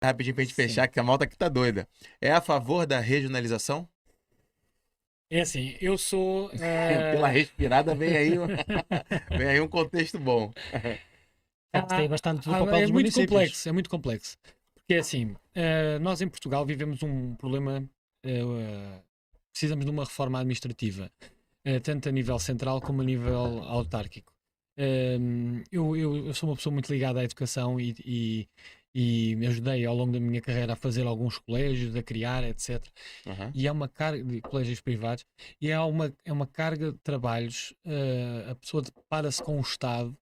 Rapidinho pra gente Sim. fechar, que a malta aqui tá doida. É a favor da regionalização? É assim, eu sou. Pela respirada vem aí, vem aí um contexto bom. Fala-se aí bastante do papel É dos muito municípios. complexo, é muito complexo. Porque é assim, nós em Portugal vivemos um problema, precisamos de uma reforma administrativa, tanto a nível central como a nível autárquico. Eu sou uma pessoa muito ligada à educação e me ajudei ao longo da minha carreira a fazer alguns colégios, a criar, etc. Aham. E é uma carga de colégios privados, e é uma carga de trabalhos. A pessoa depara-se com o Estado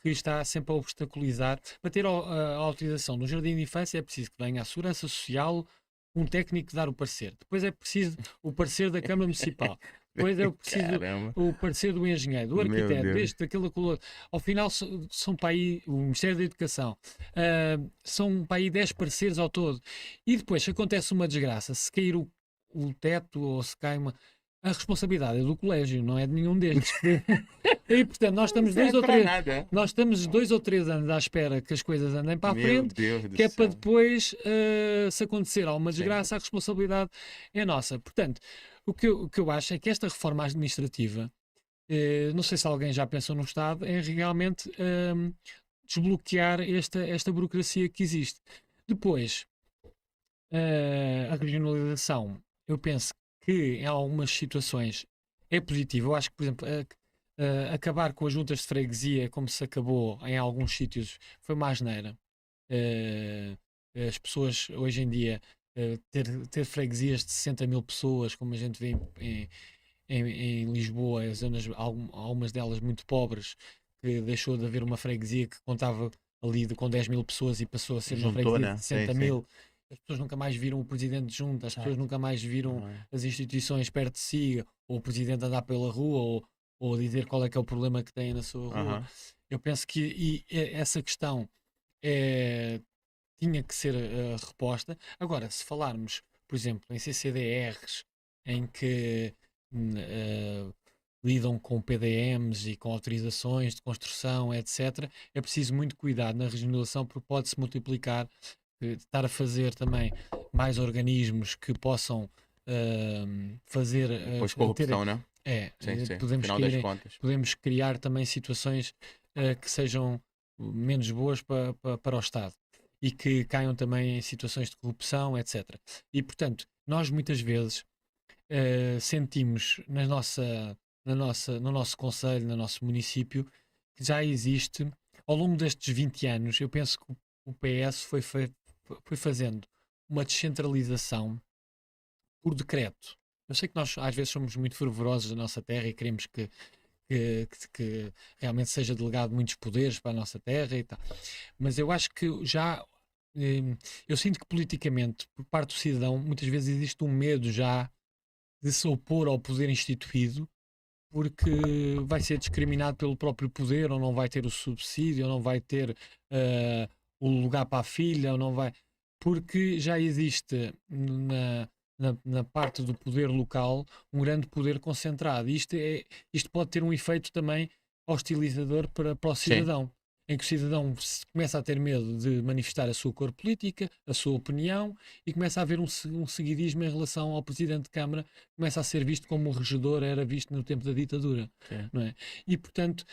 que está sempre a obstaculizar. Para ter a autorização do jardim de infância é preciso que venha a Segurança Social, um técnico dar o parecer. Depois é preciso o parecer da Câmara Municipal. Depois é preciso Caramba, o parecer do engenheiro, do meu arquiteto, Deus. deste, daquele, daquele. Ao final são para aí, o Ministério da Educação, são para aí 10 pareceres ao todo. E depois, se acontece uma desgraça, se cair o teto ou se cai uma. A responsabilidade é do colégio, não é de nenhum destes. E portanto, Não serve pra nada, é? nós estamos 2 ou 3 anos à espera que as coisas andem para a Meu frente, Deus do que é para céu. depois, se acontecer alguma Sim. desgraça, a responsabilidade é nossa. Portanto, o que eu acho é que esta reforma administrativa, não sei se alguém já pensou no Estado, é realmente desbloquear esta burocracia que existe. Depois, a regionalização, eu penso que em algumas situações é positivo. Eu acho que, por exemplo, acabar com as juntas de freguesia, como se acabou em alguns sítios, foi uma asneira. Eh, as pessoas hoje em dia ter freguesias de 60 mil pessoas, como a gente vê em Lisboa, as zonas, algumas delas muito pobres, que deixou de haver uma freguesia que contava ali com 10 mil pessoas e passou a ser uma Juntou, freguesia de né? Sim, 60 sim. mil. As pessoas nunca mais viram o presidente junto, as pessoas Certo. nunca mais viram Ah, as instituições perto de si, ou o presidente andar pela rua, ou dizer qual é que é o problema que tem na sua rua. aham. Eu penso que essa questão é, tinha que ser reposta. Agora, se falarmos, por exemplo, em CCDRs, em que lidam com PDMs e com autorizações de construção, etc., é preciso muito cuidado na regionalização porque pode-se multiplicar, estar a fazer também mais organismos que possam fazer Depois ter corrupção, né? Sim, sim. podemos Final das cair, contas. podemos criar também situações que sejam menos boas para o Estado e que caiam também em situações de corrupção, etc. E portanto, nós muitas vezes sentimos no nosso conselho, no nosso município, que já existe, ao longo destes 20 anos, eu penso que o PS foi fazendo uma descentralização por decreto. Eu sei que nós às vezes somos muito fervorosos da nossa terra e queremos que realmente seja delegado muitos poderes para a nossa terra e tal. Mas eu acho que já. Eu sinto que politicamente, por parte do cidadão, muitas vezes existe um medo já de se opor ao poder instituído porque vai ser discriminado pelo próprio poder, ou não vai ter o subsídio, ou não vai ter eh, o lugar para a filha, ou não vai. Porque já existe na parte do poder local um grande poder concentrado. Isto pode ter um efeito também hostilizador para o Sim. cidadão, em que o cidadão começa a ter medo de manifestar a sua cor política, a sua opinião, e começa a haver um seguidismo em relação ao Presidente de Câmara, começa a ser visto como o regedor era visto no tempo da ditadura, Sim. não é? E, portanto,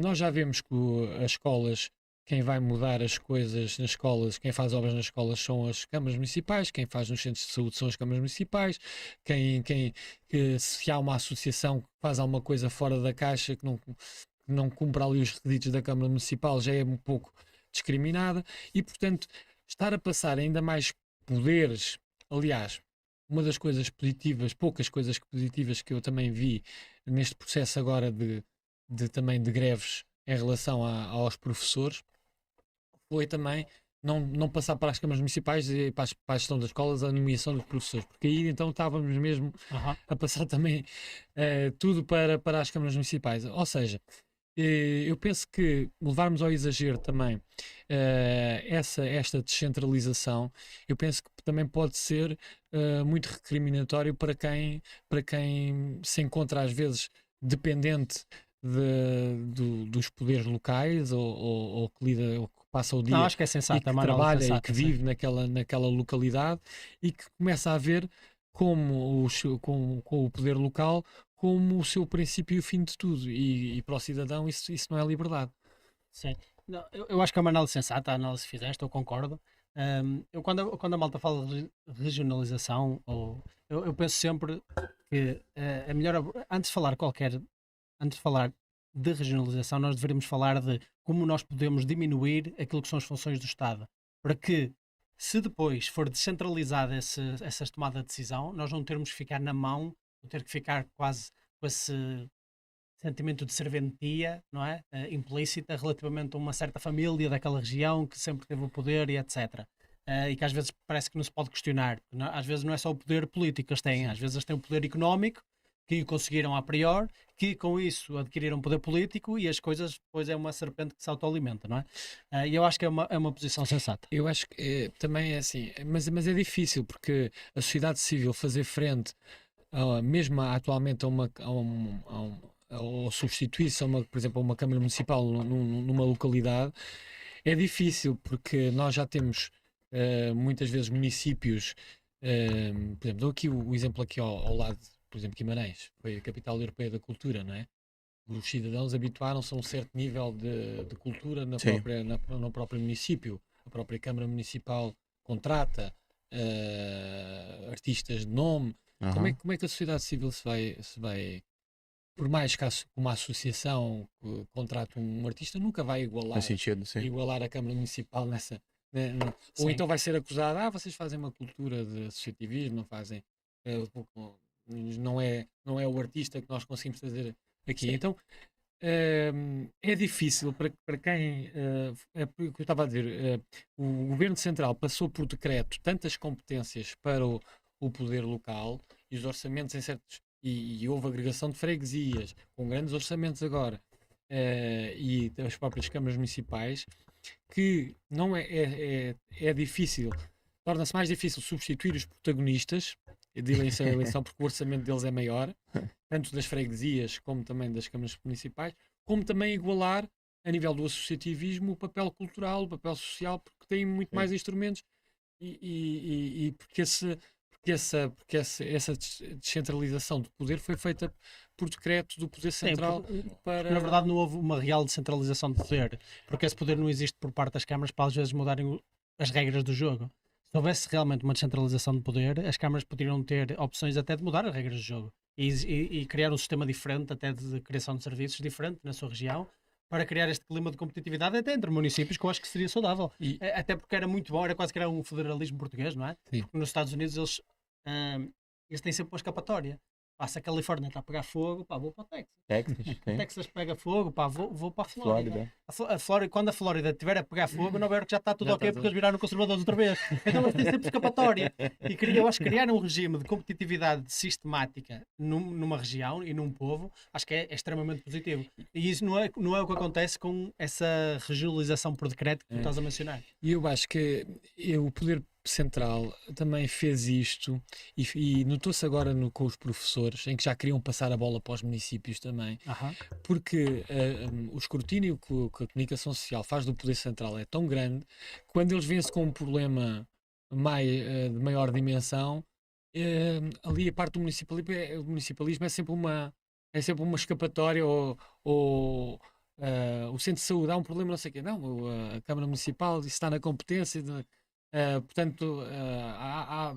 nós já vemos que as escolas, quem vai mudar as coisas nas escolas, quem faz obras nas escolas são as câmaras municipais, quem faz nos centros de saúde são as câmaras municipais, que se há uma associação que faz alguma coisa fora da caixa que não cumpra ali os requisitos da Câmara Municipal já é um pouco discriminada e, portanto, estar a passar ainda mais poderes. Aliás, uma das coisas positivas, poucas coisas positivas que eu também vi neste processo agora também de greves em relação aos professores foi também não passar para as câmaras municipais e para a gestão das escolas a nomeação dos professores, porque aí então estávamos mesmo Aham. a passar também tudo para as câmaras municipais. Ou seja, eu penso que levarmos ao exagero também esta descentralização, eu penso que também pode ser muito recriminatório para quem se encontra às vezes dependente dos poderes locais ou que lida ou que passa o Não, dia acho que é e sensato, que é uma análise trabalha e sensata, que sim. vive naquela localidade e que começa a ver como com o poder local como o seu princípio e o fim de tudo. E para o cidadão isso não é liberdade. Sim. Não, eu acho que é uma análise sensata, a análise que fizeste, eu concordo. Eu quando a malta fala de regionalização, eu penso sempre que é melhor, antes de falar de regionalização, nós deveríamos falar de como nós podemos diminuir aquilo que são as funções do Estado, para que, se depois for descentralizada essa tomada de decisão, nós não termos que ficar na mão, não ter que ficar quase com esse sentimento de serventia, não é? Implícita relativamente a uma certa família daquela região que sempre teve o poder e etc. E que às vezes parece que não se pode questionar. Às vezes não é só o poder político que eles têm, às vezes eles têm o poder económico que conseguiram a priori, que com isso adquiriram poder político e as coisas depois é uma serpente que se autoalimenta, não é? E eu acho que é uma posição sensata. Eu acho que também é assim, mas é difícil porque a sociedade civil fazer frente, mesmo atualmente, ou substituir-se, por exemplo, a uma Câmara Municipal numa localidade, é difícil porque nós já temos muitas vezes municípios, por exemplo, dou aqui o exemplo aqui ao lado, por exemplo, Guimarães, foi a capital europeia da cultura, não é? Os cidadãos habituaram-se a um certo nível de cultura Sim. no próprio município. A própria Câmara Municipal contrata artistas de nome. Aham. Como é que a sociedade civil por mais que uma associação contrate um artista, nunca vai Faz sentido, sim. igualar a Câmara Municipal nessa. Ou Sim. então vai ser acusada, vocês fazem uma cultura de associativismo, não fazem. Não é o artista que nós conseguimos trazer aqui. Sim. Então é difícil para quem. É o que eu estava a dizer. O Governo Central passou por decreto tantas competências para o poder local e os orçamentos em certos. E houve agregação de freguesias, com grandes orçamentos agora, e das próprias câmaras municipais, que não é difícil, torna-se mais difícil substituir os protagonistas de eleição a eleição, porque o orçamento deles é maior, tanto das freguesias como também das câmaras municipais, como também igualar, a nível do associativismo, o papel cultural, o papel social, porque têm muito mais instrumentos e porque essa descentralização do poder foi feita por decreto do Poder Sim, Central porque, na verdade para. não houve uma real descentralização de poder, porque esse poder não existe por parte das câmaras para às vezes mudarem as regras do jogo. Se houvesse realmente uma descentralização de poder, as câmaras poderiam ter opções até de mudar as regras do jogo e criar um sistema diferente, até de criação de serviços diferente na sua região, para criar este clima de competitividade até entre municípios, que eu acho que seria saudável. E, Até porque era muito bom, era quase que era um federalismo português, não é? sim. Porque nos Estados Unidos eles têm sempre uma escapatória. Passa a Califórnia, está a pegar fogo, pá, vou para o Texas. Texas, sim. Texas pega fogo, pá, vou para a Flórida. Flórida. A Flórida, quando a Flórida estiver a pegar fogo, Nova Iorque já está tudo Já ok está porque tudo. eles viraram conservadores outra vez. Então eles têm sempre escapatória. E eu acho que criar um regime de competitividade sistemática numa região e num povo, acho que é extremamente positivo. E isso não é o que acontece com essa regionalização por decreto que tu estás a mencionar. E eu acho que o Poder Central também fez isto e notou-se agora com os professores, em que já queriam passar a bola para os municípios também, Aham. porque o escrutínio que a comunicação social faz do Poder Central é tão grande que quando eles vêm-se com um problema de maior dimensão, ali a parte do municipalismo é sempre uma escapatória ou o centro de saúde há um problema, não sei o quê. Não, a Câmara Municipal, isso está na competência. Portanto,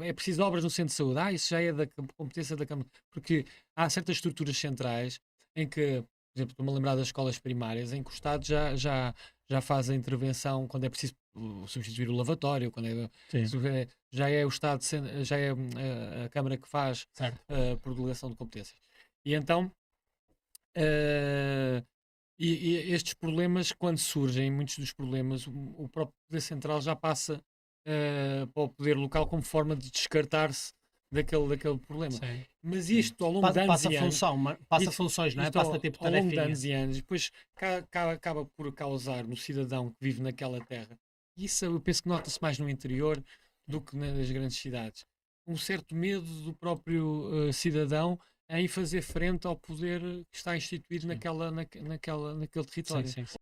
é preciso obras no centro de saúde. Isso já é da competência da Câmara. Porque há certas estruturas centrais em que, por exemplo, estou-me a lembrar das escolas primárias, em que o Estado já faz a intervenção quando é preciso substituir o lavatório, já é o Estado, já é a Câmara que faz Certo. por delegação de competências. E então. E estes problemas, quando surgem, muitos dos problemas, o próprio Poder Central já passa para o poder local como forma de descartar-se daquele problema. Sim. Mas isto, ao longo de anos Passa e anos, passa funções, não é? isto Passa tipo ao longo de tarefinha. anos e anos, depois acaba por causar no cidadão que vive naquela terra, e isso eu penso que nota-se mais no interior do que nas grandes cidades, um certo medo do próprio cidadão em fazer frente ao poder que está instituído naquele território. Sim, sim.